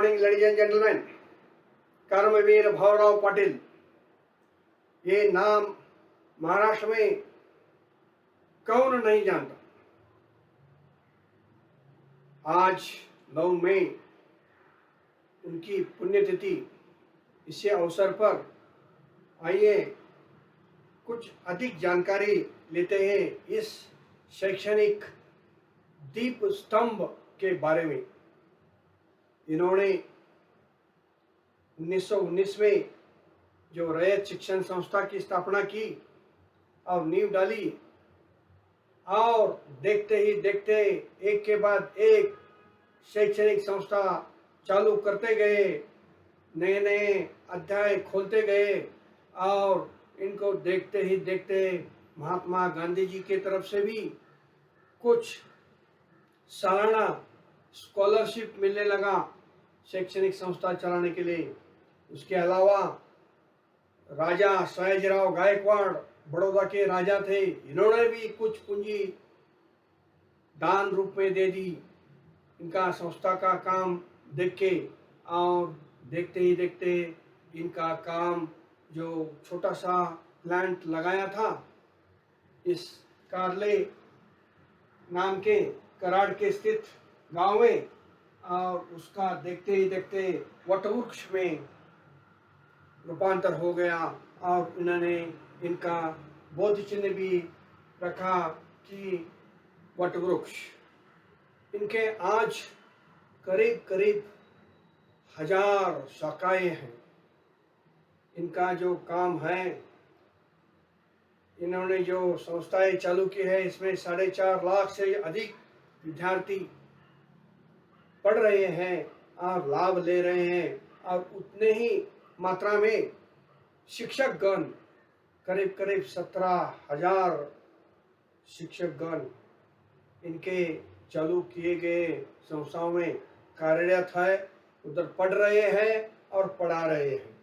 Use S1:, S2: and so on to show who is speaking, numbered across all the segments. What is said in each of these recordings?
S1: Morning ladies and gentleman. Karmaveer Bhaurao Patil, ये नाम महाराष्ट्र में कौन नहीं जानता। आज 9 मई उनकी पुण्यतिथि। इसी अवसर पर आइए कुछ अधिक जानकारी लेते हैं इस शैक्षणिक दीप स्तंभ के बारे में। इन्होंने 1919 में जो रैयत शिक्षण संस्था की स्थापना की और नींव डाली, और देखते ही देखते एक के बाद एक शैक्षणिक संस्था चालू करते गए, नए नए अध्याय खोलते गए, और इनको देखते ही देखते महात्मा गांधी जी की तरफ से भी कुछ सालाना स्कॉलरशिप मिलने लगा शैक्षणिक संस्था चलाने के लिए। उसके अलावा राजा सयाजीराव गायकवाड़ बड़ौदा के राजा थे, इन्होंने भी कुछ पूंजी दान रूप में दे दी इनका संस्था का काम देख के। और देखते ही देखते इनका काम, जो छोटा सा प्लांट लगाया था इस कारले नाम के कराड़ के स्थित गांव में, और उसका देखते ही देखते वटवृक्ष में रूपांतर हो गया। और इन्होंने इनका बोध चिन्ह भी रखा कि वटवृक्ष। इनके आज करीब करीब 1000 शाखाएं हैं। इनका जो काम है, इन्होंने जो संस्थाएं चालू की है, इसमें 4.5 लाख से अधिक विद्यार्थी पढ़ रहे हैं और लाभ ले रहे हैं। और उतने ही मात्रा में शिक्षकगण, करीब करीब 17,000 शिक्षकगण इनके चालू किए गए संस्थाओं में कार्यरत है, उधर पढ़ रहे हैं और पढ़ा रहे हैं।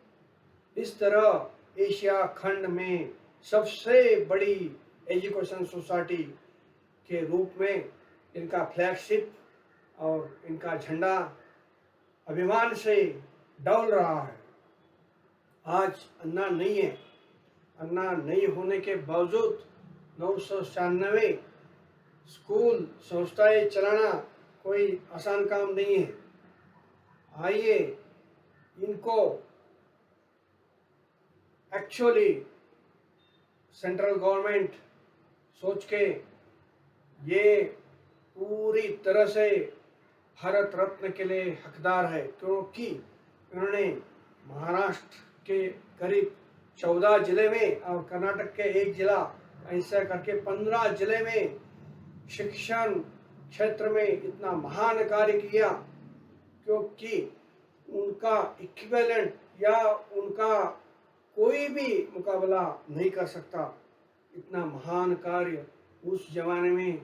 S1: इस तरह एशिया खंड में सबसे बड़ी एजुकेशन सोसाइटी के रूप में इनका फ्लैगशिप और इनका झंडा अभिमान से डोल रहा है। आज अन्ना नहीं है। अन्ना नहीं होने के बावजूद 996 स्कूल संस्थाएं चलाना कोई आसान काम नहीं है। आइए इनको एक्चुअली सेंट्रल गवर्नमेंट सोच के ये पूरी तरह से भारत रत्न के लिए हकदार है, क्योंकि उन्होंने महाराष्ट्र के करीब 14 जिले में और कर्नाटक के 1 जिला, ऐसा करके 15 जिले में शिक्षण क्षेत्र में इतना महान कार्य किया, क्योंकि उनका इक्विवेलेंट या उनका कोई भी मुकाबला नहीं कर सकता। इतना महान कार्य। उस जमाने में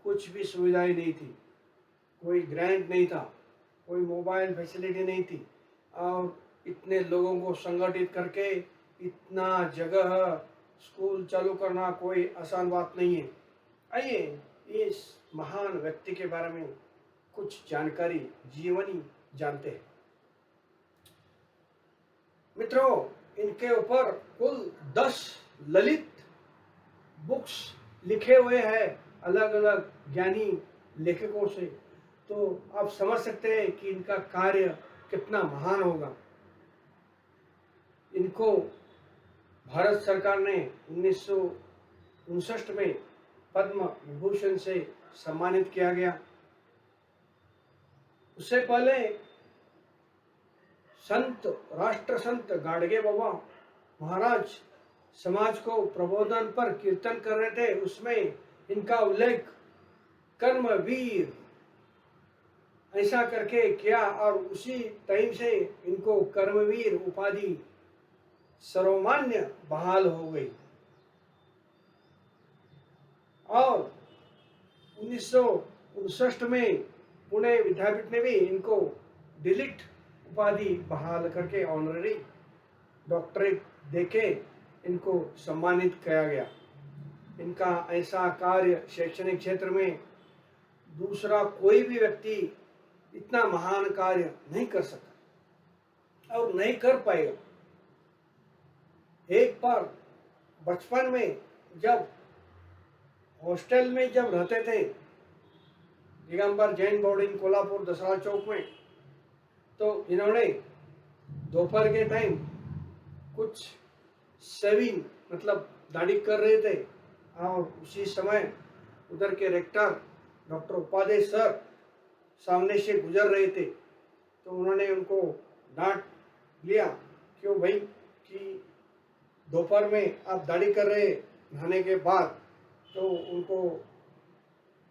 S1: कुछ भी सुविधाएं नहीं थी, कोई ग्रांट नहीं था, कोई मोबाइल फैसिलिटी नहीं थी, और इतने लोगों को संगठित करके इतना जगह स्कूल चालू करना कोई आसान बात नहीं है। आइए इस महान व्यक्ति के बारे में कुछ जानकारी, जीवनी जानते हैं। मित्रों, इनके ऊपर कुल 10 ललित बुक्स लिखे हुए हैं अलग अलग ज्ञानी लेखकों से। तो आप समझ सकते हैं कि इनका कार्य कितना महान होगा। इनको भारत सरकार ने 1959 में पद्म विभूषण से सम्मानित किया गया। उससे पहले संत, राष्ट्र संत गाडगे बाबा महाराज समाज को प्रबोधन पर कीर्तन कर रहे थे, उसमें इनका उल्लेख कर्मवीर ऐसा करके किया, और उसी टाइम से इनको कर्मवीर उपाधि सर्वमान्य बहाल हो गई। और 1959 में पुणे विद्यापीठ ने भी इनको डिलिट उपाधि बहाल करके ऑनररी डॉक्टरेट देके इनको सम्मानित किया गया। इनका ऐसा कार्य शैक्षणिक क्षेत्र में दूसरा कोई भी व्यक्ति इतना महान कार्य नहीं कर सका और नहीं कर पाएगा। एक बार बचपन में जब हॉस्टल में जब रहते थे दिगंबर जैन बोर्डिंग कोल्हापुर दसरा चौक में, तो इन्होंने दोपहर के टाइम कुछ सेविंग मतलब दाढ़ी कर रहे थे और उसी समय उधर के रेक्टर डॉक्टर उपाध्याय सर सामने से गुजर रहे थे। तो उन्होंने उनको डांट लिया, क्यों भाई कि दोपहर में आप दाढ़ी कर रहे नहाने के बाद। तो उनको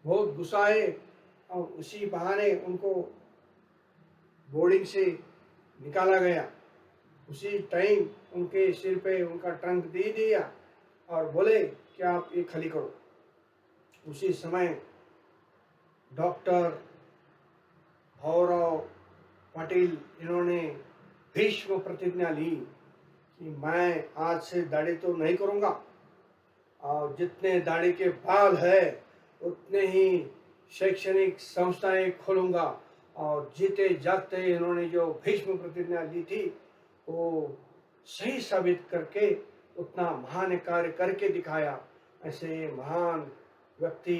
S1: बहुत गुस्सा आए और उसी बहाने उनको बोर्डिंग से निकाला गया। उसी टाइम उनके सिर पे उनका ट्रंक दे दिया और बोले कि आप ये खाली करो। उसी समय डॉक्टर भौरव पाटिल इन्होंने भीष्म प्रतिज्ञा ली कि मैं आज से दाढ़ी तो नहीं करूँगा और जितने दाढ़ी के बाल है उतने ही शैक्षणिक संस्थाएं खोलूँगा। और जीते जागते इन्होंने जो भीष्म प्रतिज्ञा ली थी वो सही साबित करके उतना महान कार्य करके दिखाया। ऐसे महान व्यक्ति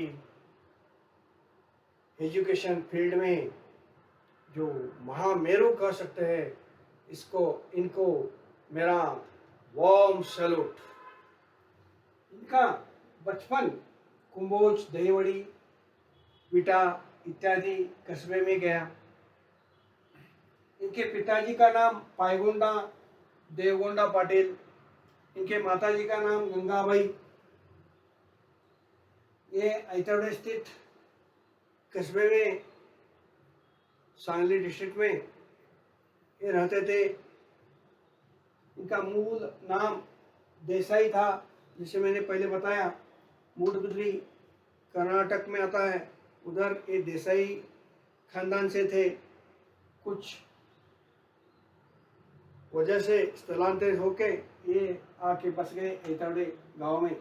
S1: एजुकेशन फील्ड में जो महामेरु कह सकते हैं, इनको मेरा वार्म सैल्यूट। इनका बचपन कुंभोज, दहीवड़ी, विटा इत्यादि कस्बे में गया। इनके पिताजी का नाम पायगोंडा देवगोंडा पाटिल, इनके माताजी का नाम गंगाबाई। ये ऐतवडे स्थित कस्बे में सांगली डिस्ट्रिक्ट में ये रहते थे। इनका मूल नाम देसाई था, जिसे मैंने पहले बताया। मूडबिद्री कर्नाटक में आता है, उधर ये देसाई खानदान से थे। कुछ वजह से स्थलांतरित होके ये आके बस गए ऐतवडे गांव में।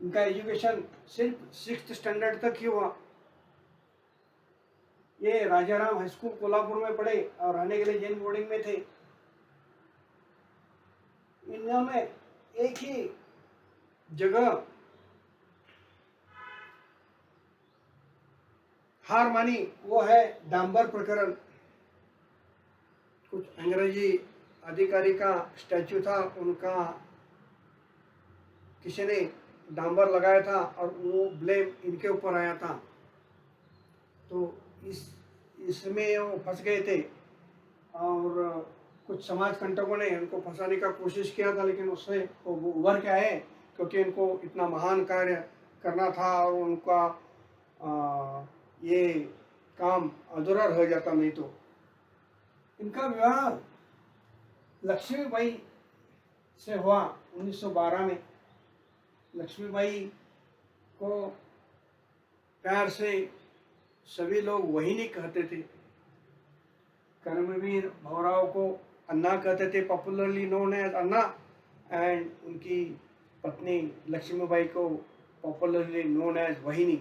S1: इनका एजुकेशन सिर्फ 6th स्टैंडर्ड तक ही हुआ। ये राजाराम हाई स्कूल कोल्हापुर में पढ़े और रहने के लिए जैन बोर्डिंग में थे। इन्होंने एक ही जगह हार मानी, वो है डांबर प्रकरण। कुछ अंग्रेजी अधिकारी का स्टैचू था, उनका किसी ने डांबर लगाया था और वो ब्लेम इनके ऊपर आया था। तो इसमें वो फंस गए थे और कुछ समाज कंटकों ने उनको फंसाने का कोशिश किया था, लेकिन उससे वो उभर के आए, क्योंकि इनको इतना महान कार्य करना था और उनका ये काम अधूरा रह जाता नहीं तो। इनका विवाह लक्ष्मीबाई से हुआ 1912 में। लक्ष्मीबाई को प्यार से सभी लोग वहिनी कहते थे। कर्मवीर भौराव को अन्ना कहते थे, popularly known as Anna, and उनकी पत्नी लक्ष्मीबाई को पॉपुलरली नोन एज वहिनी।